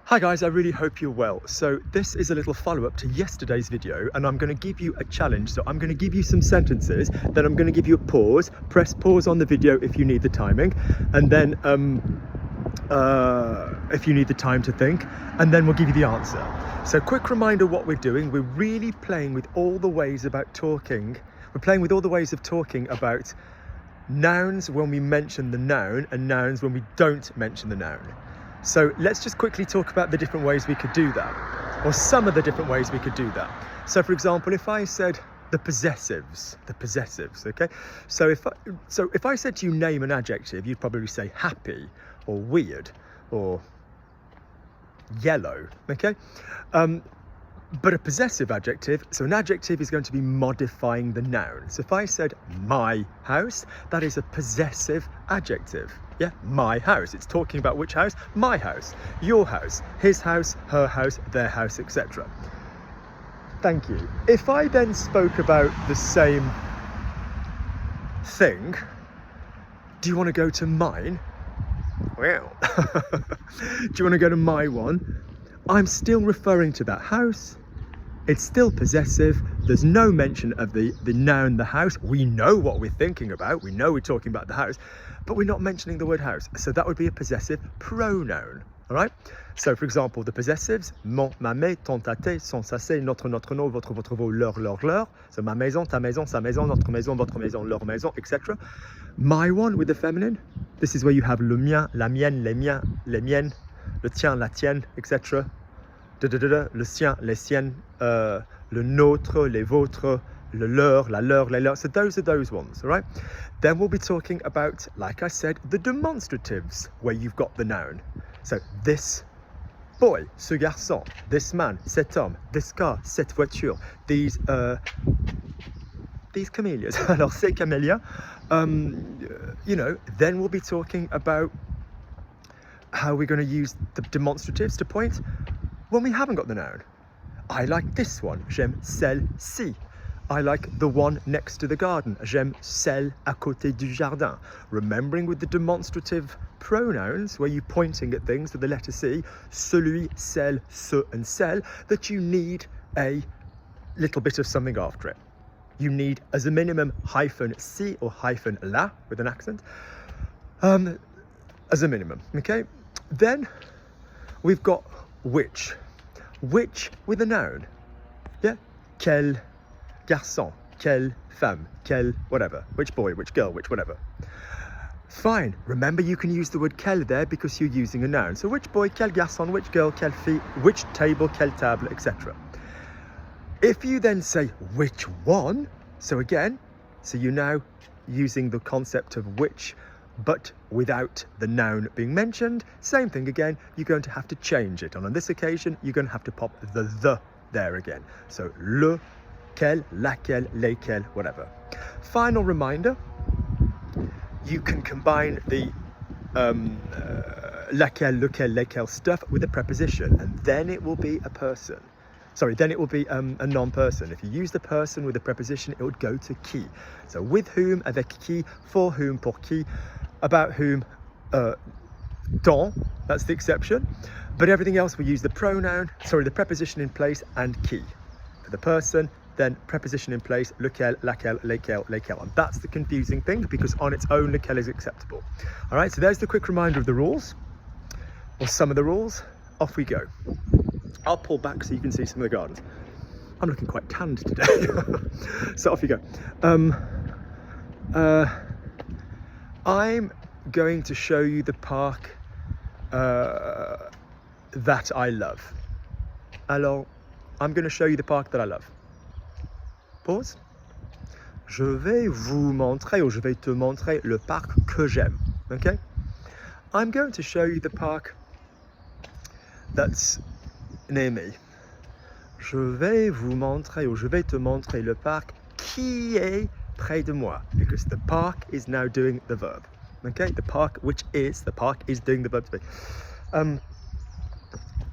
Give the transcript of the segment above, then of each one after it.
Hi guys, I really hope you're well. So this is a little follow-up to yesterday's video and I'm going to give you a challenge. So I'm going to give you some sentences, then I'm going to give you a pause. Press pause on the video if you need the timing, and then if you need the time to think, and then we'll give you the answer. So quick reminder what we're doing. We're really playing with all the ways about talking. We're playing with all the ways of talking about nouns when we mention the noun and nouns when we don't mention the noun. So let's just quickly talk about the different ways we could do that, or some of the different ways we could do that. So for example, if I said the possessives, okay? So if I said to you name an adjective, you'd probably say happy or weird or yellow, okay? But a possessive adjective, so an adjective is going to be modifying the noun. So if I said my house, that is a possessive adjective. Yeah, my house. It's talking about which house? My house, your house, his house, her house, their house, etc. Thank you. If I then spoke about the same thing, do you want to go to mine? Well, do you want to go to my one? I'm still referring to that house. It's still possessive. There's no mention of the noun, the house. We know what we're thinking about. We know we're talking about the house, but we're not mentioning the word house. So that would be a possessive pronoun, all right? So for example, the possessives, mon, ma, mes, ton, ta, tes, son, sa, c'est, notre, notre, nos, votre, votre, vos, leur. So ma maison, ta maison, sa maison, notre maison, votre maison, leur maison, etc. My one with the feminine. This is where you have le mien, la mienne, les miens, les miennes, le tien, la tienne, etc. Le sien, les siennes, le nôtre, les vôtres, le leur, la leur, les leurs. So those are those ones, all right? Then we'll be talking about, like I said, the demonstratives, where you've got the noun. So this boy, ce garçon, this man, cet homme, this car, cette voiture, these camellias. Alors ces camélias, you know, then we'll be talking about how we're going to use the demonstratives to point when we haven't got the noun. I like this one, j'aime celle-ci. I like the one next to the garden, j'aime celle à côté du jardin. Remembering with the demonstrative pronouns, where you're pointing at things with the letter C, celui, celle, ce and celle, that you need a little bit of something after it. You need, as a minimum, hyphen C or hyphen la, with an accent, as a minimum, okay? Then we've got which with a noun, yeah? Quel garçon, quelle femme, quel whatever, which boy, which girl, which whatever. Fine, remember you can use the word quel there because you're using a noun. So which boy, quel garçon, which girl, quelle fille, which table, quelle table, etc. If you then say which one, so again, so you're now using the concept of which, but without the noun being mentioned, same thing again, you're going to have to change it. And on this occasion, you're going to have to pop the there again. So le, quel, laquelle, lesquels, whatever. Final reminder, you can combine the laquelle, lequel, lesquels stuff with a preposition, and then it will be a person. Sorry, then it will be a non-person. If you use the person with a preposition, it would go to qui. So with whom, avec qui, for whom, pour qui, about whom, dont, that's the exception. But everything else we use the pronoun, sorry, the preposition in place and qui. For the person, then preposition in place, lequel, laquelle, lesquels, lesquels. And that's the confusing thing, because on its own, lequel is acceptable. All right, so there's the quick reminder of the rules, or some of the rules. Off we go. I'll pull back so you can see some of the gardens. I'm looking quite tanned today. So off you go. I'm going to show you the park that I love. Alors, I'm going to show you the park that I love. Pause. Je vais vous montrer, ou je vais te montrer le parc que j'aime. Okay? I'm going to show you the park that's near me. Je vais vous montrer, ou je vais te montrer le parc qui est près de moi, because the park is now doing the verb. Okay, the park is doing the verb to be.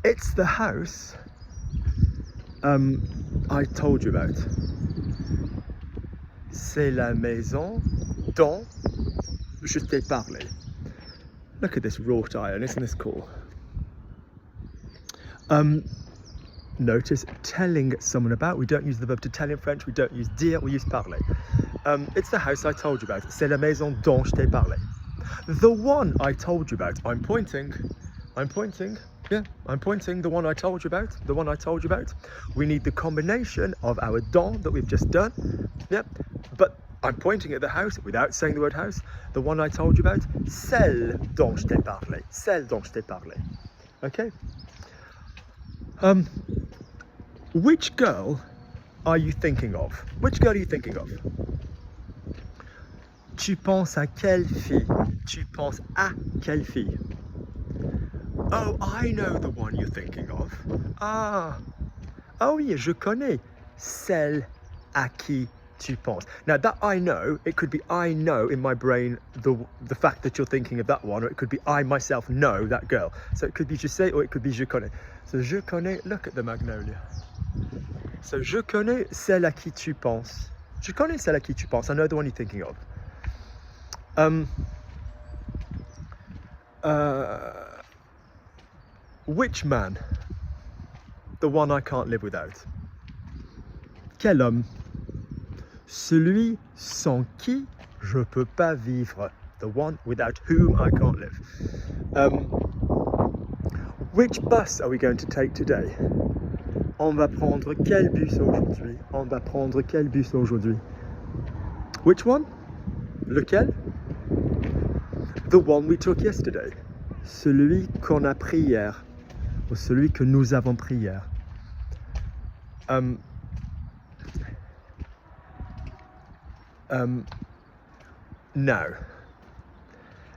It's the house I told you about. C'est la maison dont je t'ai parlé. Look at this wrought iron, isn't this cool? Notice telling someone about. We don't use the verb to tell in French. We don't use dire, we use parler. It's the house I told you about. C'est la maison dont je t'ai parlé. The one I told you about. I'm pointing. Yeah, I'm pointing. The one I told you about. The one I told you about. We need the combination of our dont that we've just done. Yep. But I'm pointing at the house without saying the word house. The one I told you about. Celle dont je t'ai parlé. Celle dont je t'ai parlé. Okay. Which girl are you thinking of? Which girl are you thinking of? Tu penses à quelle fille? Tu penses à quelle fille? Oh, I know the one you're thinking of. Ah. Oh yeah, je connais. Celle à qui tu penses. Now that I know, it could be I know in my brain the fact that you're thinking of that one, or it could be I myself know that girl. So it could be je sais, or it could be je connais. So je connais, look at the magnolia. So je connais celle à qui tu penses. Je connais celle à qui tu penses. I know the one you're thinking of. Which man? The one I can't live without. Quel homme? Celui sans qui je peux pas vivre. The one without whom I can't live. Which bus are we going to take today? On va prendre quel bus aujourd'hui? On va prendre quel bus aujourd'hui? Which one? Lequel? The one we took yesterday. Celui qu'on a pris hier. Ou celui que nous avons pris hier. Now,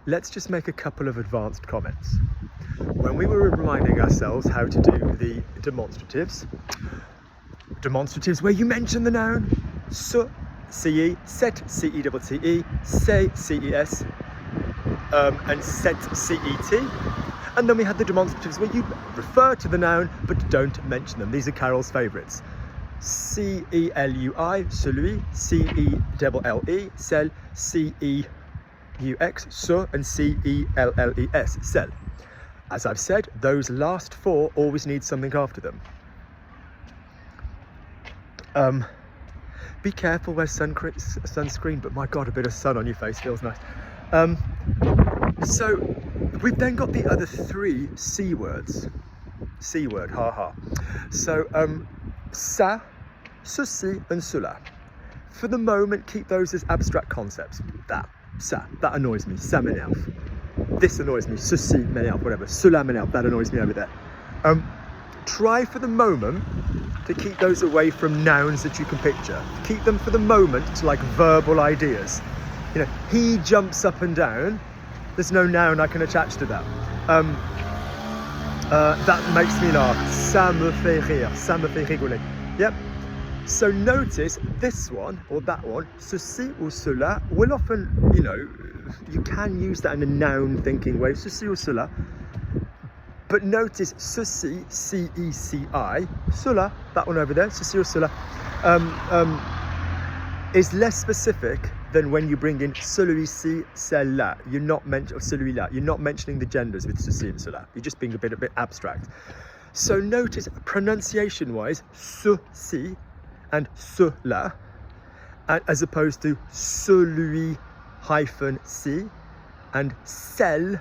let's just make a couple of advanced comments. When we were reminding ourselves how to do the demonstratives where you mention the noun, ce, ce, cet, ce, say, ces, and set, cet, and then we had the demonstratives where you refer to the noun but don't mention them. These are Carol's favourites. C-E-L-U-I, celui, C-E-L-L-E, celle, C-E-U-X, ce, and C-E-L-L-E-S, celle. As I've said, those last four always need something after them. Be careful, wear sunscreen, but my God, a bit of sun on your face feels nice. So we've then got the other three C words. C word, ha. So ça, ceci, and cela. For the moment, keep those as abstract concepts. That, ça, that annoys me, ça m'énerve. This annoys me, ceci m'énerve, whatever. Cela m'énerve, that annoys me over there. Try for the moment to keep those away from nouns that you can picture. Keep them for the moment to like verbal ideas. You know, he jumps up and down. There's no noun I can attach to that. That makes me laugh. Ça me fait rire. Ça me fait rigoler. Yep. So notice this one or that one, ceci or cela, will often, you know, you can use that in a noun thinking way, ceci or cela. But notice ceci, C-E-C-I, cela, that one over there, ceci or cela, is less specific than when you bring in celui-ci, celle-là. You're not mentioning celui-là. You're not mentioning the genders with ceci and cela. You're just being a bit abstract. So notice pronunciation-wise, ceci and cela, as opposed to celui-ci and celle,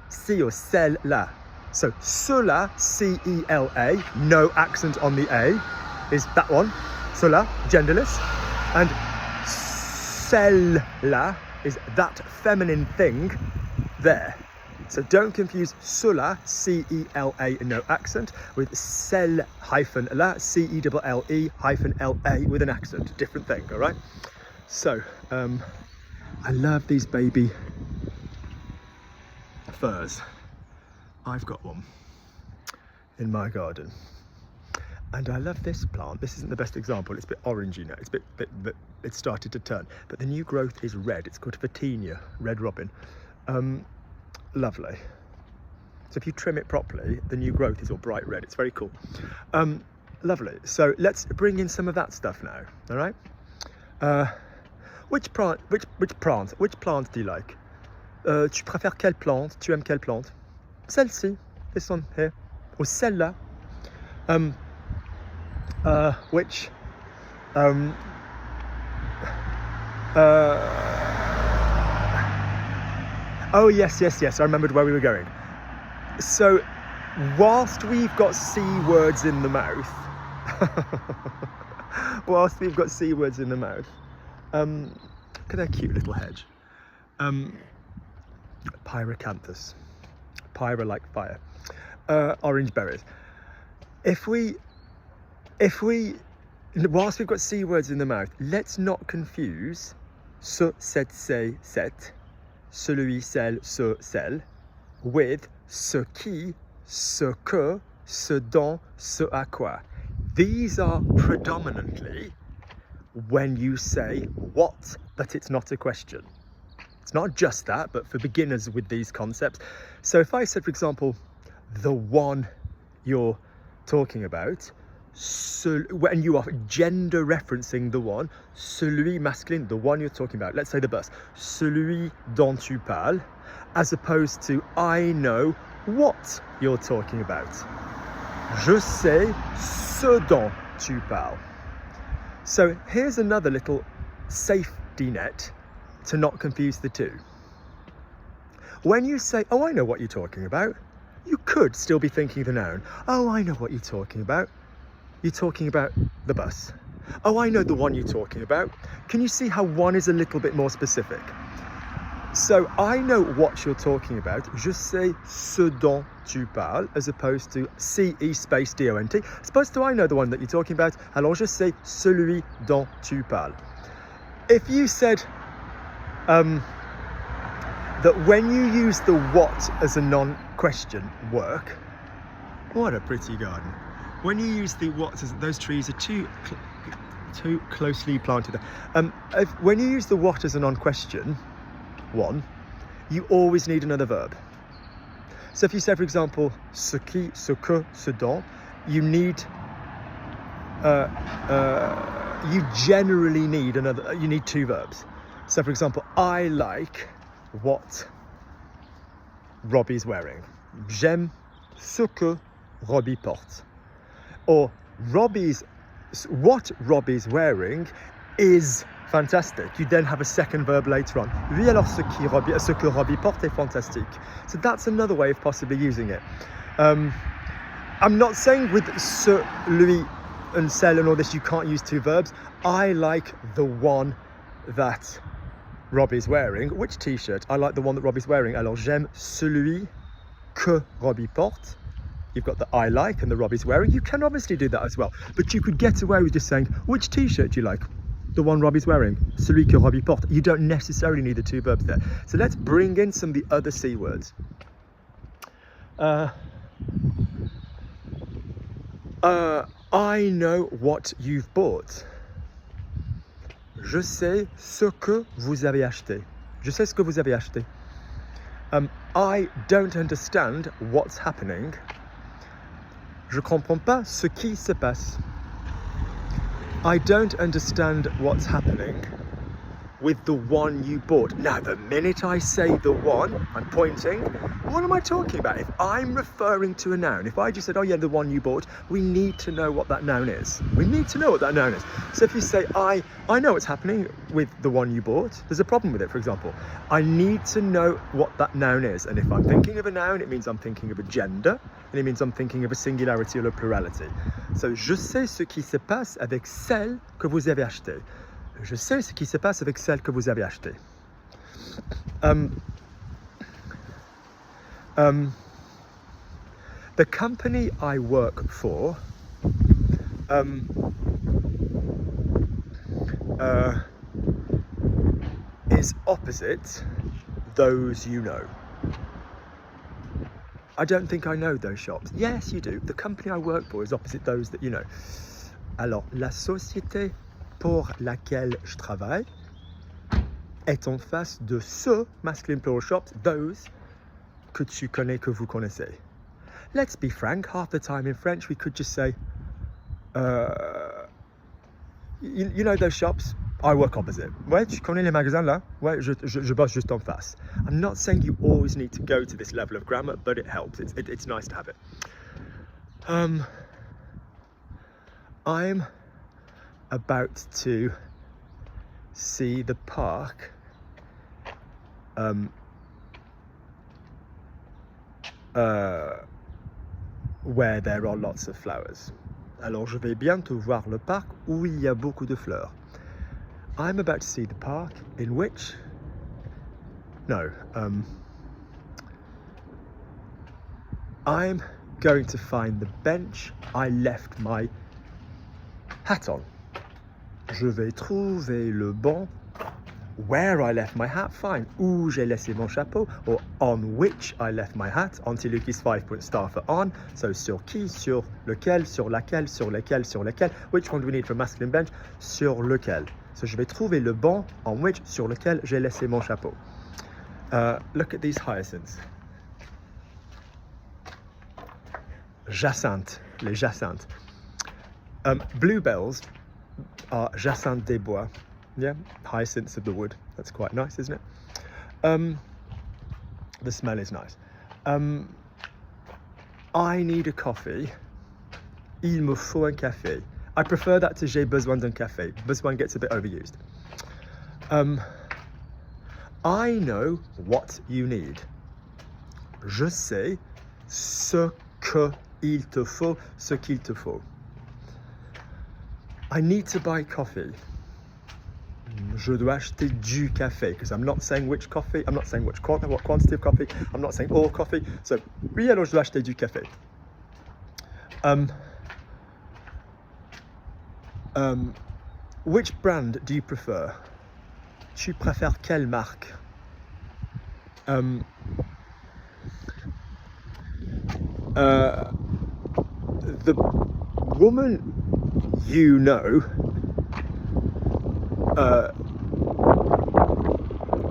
ci or celle-là. So cela, C-E-L-A, no accent on the A, is that one, cela, genderless, and celle-là is that feminine thing there. So don't confuse cela, C-E-L-A, no accent, with celle-la, C-E-L-L-E-L-A with an accent. Different thing, all right? So, I love these baby firs. I've got one in my garden. And I love this plant. This isn't the best example. It's a bit orangey now. It's it's started to turn. But the new growth is red. It's called Photinia, red robin. Lovely. So if you trim it properly, the new growth is all bright red. It's very cool. Lovely. So let's bring in some of that stuff now. All right. Which plant do you like? Tu préfères quelle plante? Tu aimes quelle plante? Celle-ci. This one here. or celle-là, which oh yes, I remembered where we were going. So whilst we've got C words in the mouth, look at that cute little hedge. Pyracanthus, pyra like fire, orange berries. If we, whilst we've got C words in the mouth, let's not confuse ce, cette, c'est, cette, celui, celle, ce, celle, with ce qui, ce que, ce dont, ce à quoi. These are predominantly when you say what, but it's not a question. It's not just that, but for beginners with these concepts. So if I said, for example, the one you're talking about, when you are gender referencing the one, celui masculine, the one you're talking about, let's say the bus, celui dont tu parles, as opposed to I know what you're talking about. Je sais ce dont tu parles. So here's another little safety net to not confuse the two. When you say, oh, I know what you're talking about, you could still be thinking the noun. Oh, I know what you're talking about. You're talking about the bus. Oh, I know the one you're talking about. Can you see how one is a little bit more specific? So I know what you're talking about. Je sais ce dont tu parles, as opposed to C-E space D-O-N-T. As opposed to I know the one that you're talking about. Alors je sais celui dont tu parles. If you said that when you use the what as a non-question work, what a pretty garden. When you use the what, those trees are too closely planted. When you use the what as a non-question one, you always need another verb. So if you say, for example, ce qui, ce que, ce dont, you need, you generally need you need two verbs. So for example, I like what Robbie's wearing. J'aime ce que Robbie porte. Or what Robbie's wearing is fantastic. You then have a second verb later on. Oui, alors ce que Robbie porte est fantastique. So that's another way of possibly using it. I'm not saying with ce, lui, and celle and all this you can't use two verbs. I like the one that Robbie's wearing. Which t-shirt? I like the one that Robbie's wearing. Alors j'aime celui que Robbie porte. You've got the I like and the Robbie's wearing. You can obviously do that as well, but you could get away with just saying which t-shirt do you like? The one Robbie's wearing, celui que Robbie porte. You don't necessarily need the two verbs there. So let's bring in some of the other C words. I know what you've bought. Je sais ce que vous avez acheté. Je sais ce que vous avez acheté. I don't understand what's happening. Je comprends pas ce qui se passe. I don't understand what's happening with the one you bought. Now, the minute I say the one, I'm pointing. What am I talking about? If I'm referring to a noun, if I just said, oh yeah, the one you bought, we need to know what that noun is. We need to know what that noun is. So if you say, I know what's happening with the one you bought, there's a problem with it, for example. I need to know what that noun is. And if I'm thinking of a noun, it means I'm thinking of a gender, and it means I'm thinking of a singularity or a plurality. So, je sais ce qui se passe avec celle que vous avez achetée. Je sais ce qui se passe avec celle que vous avez achetée. The company I work for is opposite those you know. I don't think I know those shops. Yes, you do. The company I work for is opposite those that you know. Alors, la société pour laquelle je travaille est en face de ce masculine plural shops, those que tu connais, que vous connaissez. Let's be frank, half the time in French we could just say, you know those shops? I work opposite. Ouais, tu connais les magasins là? Ouais, je bosse juste en face. I'm not saying you always need to go to this level of grammar, but it helps. It's nice to have it. I'm about to see the park where there are lots of flowers. Alors je vais bientôt voir le parc où il y a beaucoup de fleurs. I'm about to see the park in which, no, I'm going to find the bench I left my hat on. Je vais trouver le banc where I left my hat, fine, où j'ai laissé mon chapeau, or on which I left my hat. Anti-Lucas 5-point star for on, so sur qui, sur lequel, sur laquelle, sur lesquels, sur lesquels. Which one do we need for masculine bench? Sur lequel. So je vais trouver le banc on which, sur lequel j'ai laissé mon chapeau. Look at these hyacinths. Jacinthes, les jacinthes. Bluebells are jacinthes des bois. Yeah, hyacinths of the wood. That's quite nice, isn't it? The smell is nice. I need a coffee. Il me faut un café. I prefer that to j'ai besoin d'un café. Besoin gets a bit overused. I know what you need. Je sais ce qu'il te faut, ce qu'il te faut. I need to buy coffee. Je dois acheter du café, because I'm not saying which coffee, I'm not saying what quantity of coffee, I'm not saying all coffee. So, oui, alors je dois acheter du café. Which brand do you prefer? Tu préfères quelle marque? The woman you know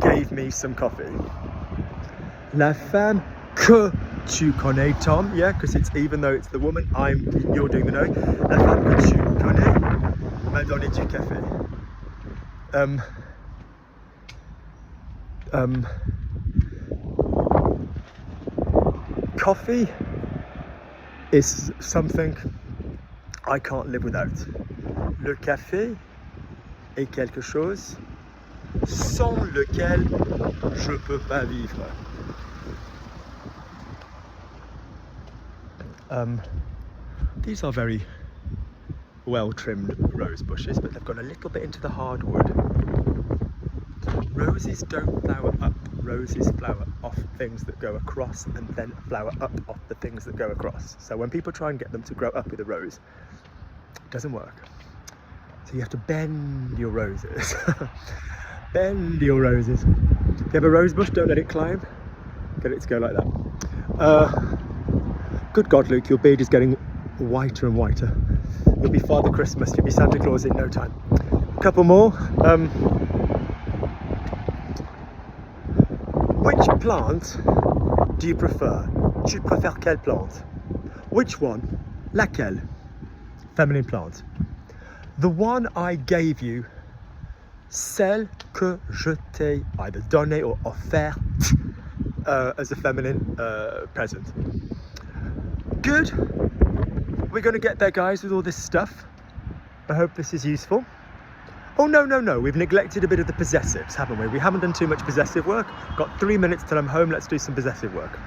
gave me some coffee. La femme que tu connais, Tom, yeah, because it's even though it's the woman, you're doing the knowing. La femme que tu connais m'a donné du café. Coffee is something I can't live without. Le café est quelque chose sans lequel je peux pas vivre. These are very well trimmed rose bushes, but they've got a little bit into the hardwood. Roses don't flower up. Roses flower off things that go across and then flower up off the things that go across. So when people try and get them to grow up with a rose, it doesn't work. So you have to bend your roses. Bend your roses. If you have a rose bush, don't let it climb. Get it to go like that. Good God, Luke, your beard is getting whiter and whiter. You'll be Father Christmas, you'll be Santa Claus in no time. A couple more. Which plant do you prefer? Tu préfères quelle plante? Which one? Laquelle? Feminine plant. The one I gave you, celle que je t'ai either donné or offert as a feminine present. Good. We're going to get there, guys, with all this stuff. I hope this is useful. Oh, no. We've neglected a bit of the possessives, haven't we? We haven't done too much possessive work. Got 3 minutes till I'm home. Let's do some possessive work.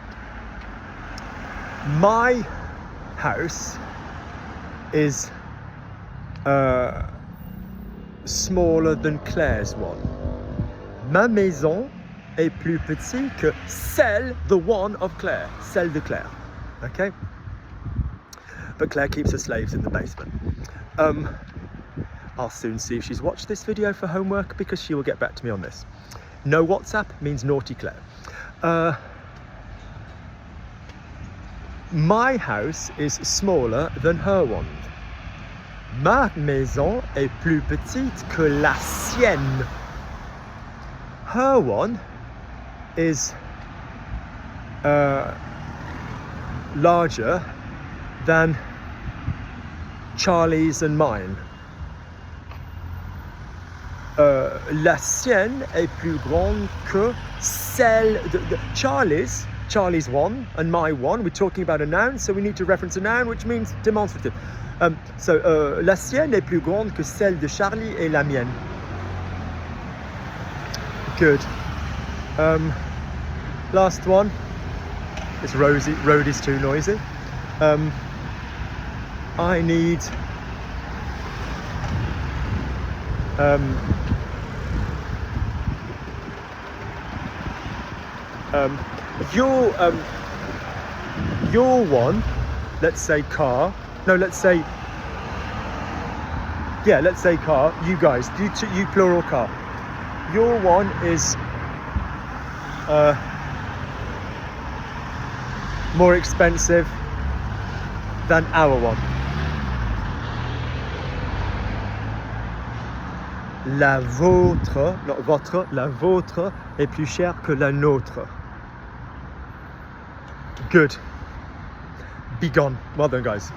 My house is smaller than Claire's one. Ma maison est plus petite que celle, the one of Claire. Celle de Claire. Okay? But Claire keeps her slaves in the basement. I'll soon see if she's watched this video for homework, because she will get back to me on this. No WhatsApp means naughty Claire. My house is smaller than her one. Ma maison est plus petite que la sienne. Her one is larger than Charlie's and mine. La sienne est plus grande que celle de Charlie's Charlie's one and my one. We're talking about a noun, so we need to reference a noun, which means demonstrative. La sienne est plus grande que celle de Charlie et la mienne. Good. Last one. It's Rosie. Rhodey's too noisy. I need your one, let's say car. No, let's say car. You guys, you plural car. Your one is more expensive than our one. La vôtre, non, votre, la vôtre est plus chère que la nôtre. Good. Be gone. Well done, guys.